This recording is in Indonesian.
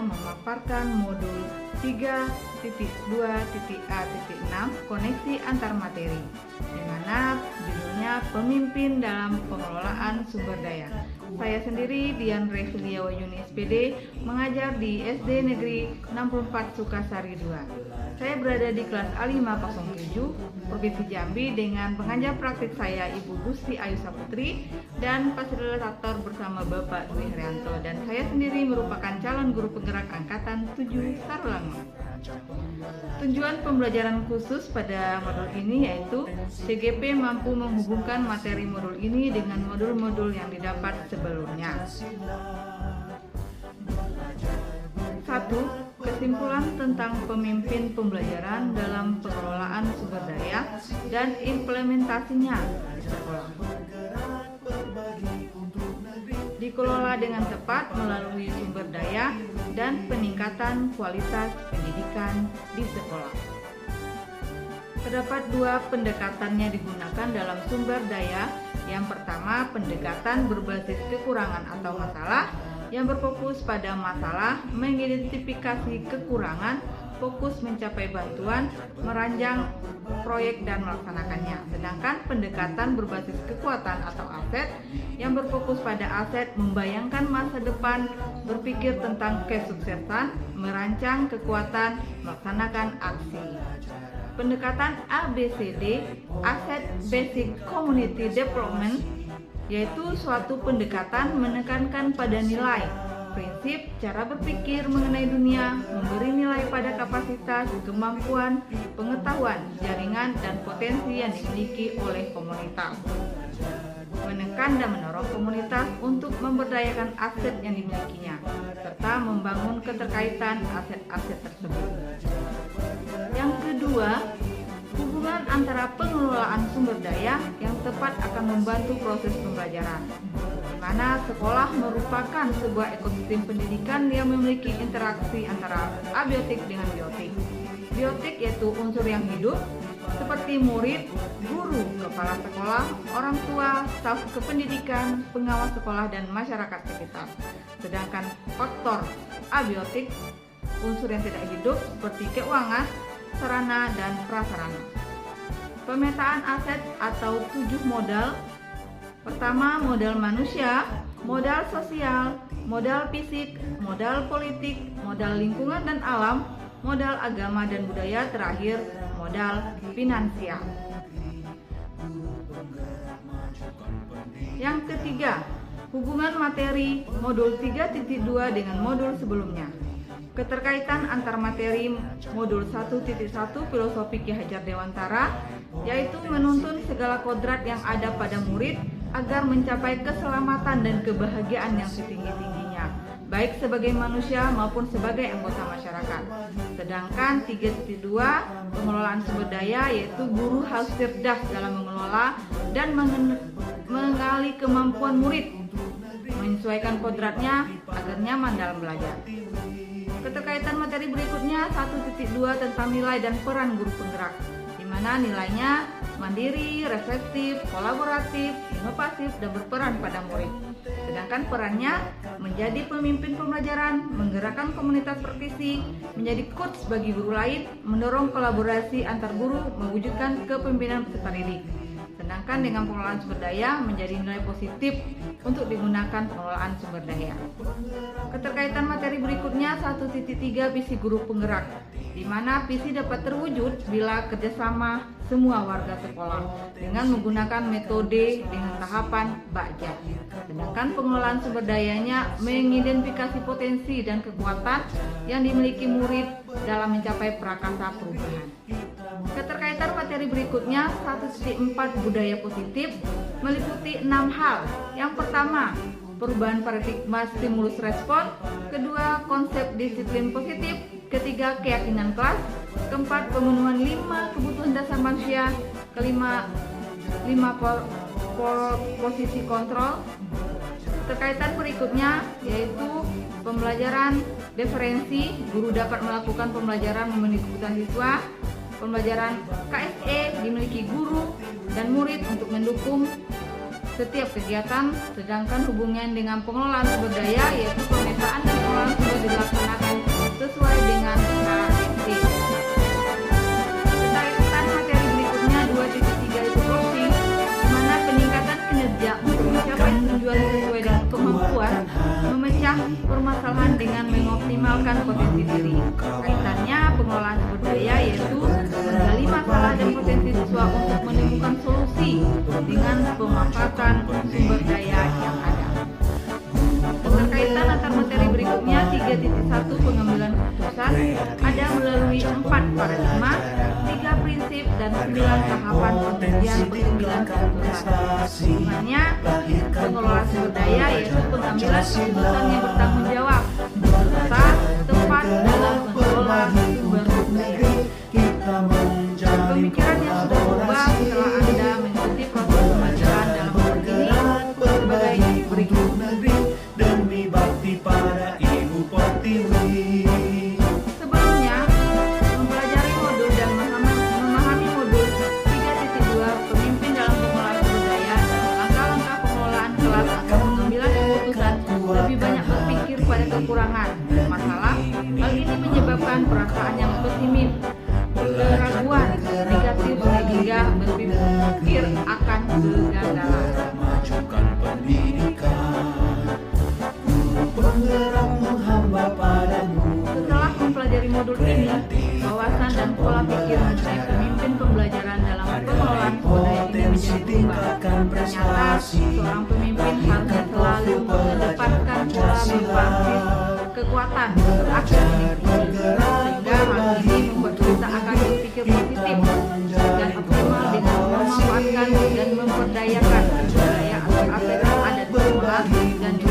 memaparkan modul 3.2.A.6 koneksi antar materi, di mana judulnya Pemimpin dalam Pengelolaan Sumber Daya. Saya sendiri, Dian Revilia Wayuni SPD, mengajar di SD Negeri 64 Sukasari 2. Saya berada di kelas A507, Provinsi Jambi, dengan pengajar praktik saya Ibu Gusti Ayu Saputri dan fasilitator bersama Bapak Dwi Haryanto, dan saya sendiri merupakan calon guru penggerak angkatan 7 Sarulango. Tujuan pembelajaran khusus pada modul ini yaitu CGP mampu menghubungkan materi modul ini dengan modul-modul yang didapat sebelumnya. 1. Kesimpulan tentang pemimpin pembelajaran dalam pengelolaan sumber daya dan implementasinya di sekolah. Dikelola dengan tepat melalui sumber daya dan peningkatan kualitas pendidikan di sekolah. Terdapat dua pendekatannya digunakan dalam sumber daya. Yang pertama, pendekatan berbasis kekurangan atau masalah, yang berfokus pada masalah, mengidentifikasi kekurangan, fokus mencapai bantuan, merancang proyek dan melaksanakannya. Sedangkan pendekatan berbasis kekuatan atau aset, yang berfokus pada aset, membayangkan masa depan, berpikir tentang kesuksesan, merancang kekuatan, melaksanakan aksi. Pendekatan ABCD, Asset Basic Community Development, yaitu suatu pendekatan menekankan pada nilai, prinsip, cara berpikir mengenai dunia, memberi nilai pada kapasitas, kemampuan, pengetahuan, jaringan, dan potensi yang dimiliki oleh komunitas. Menekan dan mendorong komunitas untuk memberdayakan aset yang dimilikinya, serta membangun keterkaitan aset-aset tersebut. Yang kedua, hubungan antara pengelolaan sumber daya yang tepat akan membantu proses pembelajaran, di mana sekolah merupakan sebuah ekosistem pendidikan yang memiliki interaksi antara abiotik dengan biotik. Biotik yaitu unsur yang hidup, seperti murid, guru, kepala sekolah, orang tua, staf kependidikan, pengawas sekolah, dan masyarakat sekitar. Sedangkan faktor abiotik, unsur yang tidak hidup seperti keuangan, sarana, dan prasarana. Pemetaan aset atau 7 modal. Pertama, modal manusia, modal sosial, modal fisik, modal politik, modal lingkungan dan alam, modal agama dan budaya, terakhir modal finansial. Yang ketiga, hubungan materi modul 3.2 dengan modul sebelumnya. Keterkaitan antar materi modul 1.1 Filosofi Ki Hajar Dewantara, yaitu menuntun segala kodrat yang ada pada murid agar mencapai keselamatan dan kebahagiaan yang setinggi-tingginya, baik sebagai manusia maupun sebagai anggota masyarakat. Sedangkan 3.2 pengelolaan sumber daya, yaitu guru harus cerdas dalam mengelola dan mengali kemampuan murid, menyesuaikan kodratnya agar nyaman dalam belajar. Keterkaitan materi berikutnya 1.2 tentang nilai dan peran guru penggerak, di mana nilainya mandiri, reflektif, kolaboratif, inovatif, dan berperan pada murid. Sedangkan perannya menjadi pemimpin pembelajaran, menggerakkan komunitas praktisi, menjadi coach bagi guru lain, mendorong kolaborasi antar guru, mewujudkan kepemimpinan peserta didik. Sedangkan dengan pengelolaan sumber daya menjadi nilai positif untuk digunakan pengelolaan sumber daya. Keterkaitan materi berikutnya 1.3 visi guru penggerak, di mana visi dapat terwujud bila kerjasama semua warga sekolah dengan menggunakan metode dengan tahapan Bakja. Sedangkan pengelolaan sumber dayanya mengidentifikasi potensi dan kekuatan yang dimiliki murid dalam mencapai prakasa perubahan. Keterkaitan materi berikutnya 1.4 budaya positif meliputi 6 hal. Yang pertama, perubahan paradigma stimulus respon. Kedua, konsep disiplin positif. Ketiga, keyakinan kelas. Keempat, pemenuhan 5 kebutuhan dasar manusia. Kelima, 5 posisi kontrol. Terkaitan berikutnya yaitu pembelajaran diferensi. Guru dapat melakukan pembelajaran memenuhi kebutuhan siswa. Pembelajaran KSE dimiliki guru dan murid untuk mendukung setiap kegiatan. Sedangkan hubungan dengan pengelolaan sumber daya yaitu pemetaan dan pengelolaan sumber dilaksanakan sesuai dengan KSE. Catatan materi berikutnya 2.3 itu coaching, di mana peningkatan kinerja untuk mencapai tujuan sesuai dengan kemampuan, memecah permasalahan dengan mengoptimalkan potensi diri. Kaitannya pengelolaan sumber daya yaitu menggali masalah dan potensi siswa untuk menemukan solusi dengan pemanfaatan sumber daya yang ada. Keterkaitan antar materi berikutnya 3.1 pengambilan keputusan ada melalui 4 paradigma, 3 prinsip dan 9 tahapan pengujian pengambilan keputusan. Hubungannya pengelolaan sumber daya yaitu pengambilan keputusan yang bertanggung jawab, serta tepat dalam mengelola sumber daya. Pemikiran yang sudah berubah setelah Anda mengikuti proses pembelajaran dalam materi ini sebagai berikut. Sebelumnya, mempelajari modul dan memahami modul 3.2 pemimpin dalam pengelolaan sumber daya dan langkah-langkah pengelolaan kelas atau pengambilan keputusan lebih banyak berpikir pada kekurangan, masalah. Hal ini menyebabkan perasaan yang pesimis, keraguan, negatif sehingga berpikir akan kegagalan. Majukan pendidikan, penggerak menghamba padamu. Setelah mempelajari modul ini, wawasan dan pola pikir mengenai pemimpin pembelajaran dalam pengelolaan sumber daya ini menjadi berubah. Ternyata seorang pemimpin harus selalu mengedepankan pola berbasis kekuatan berakhir tinggi, sehingga hal ini membuat kita akan berpikir positif dan optimal dengan memanfaatkan dan memperdayakan sumber daya atau aset yang ada di sekolah dan di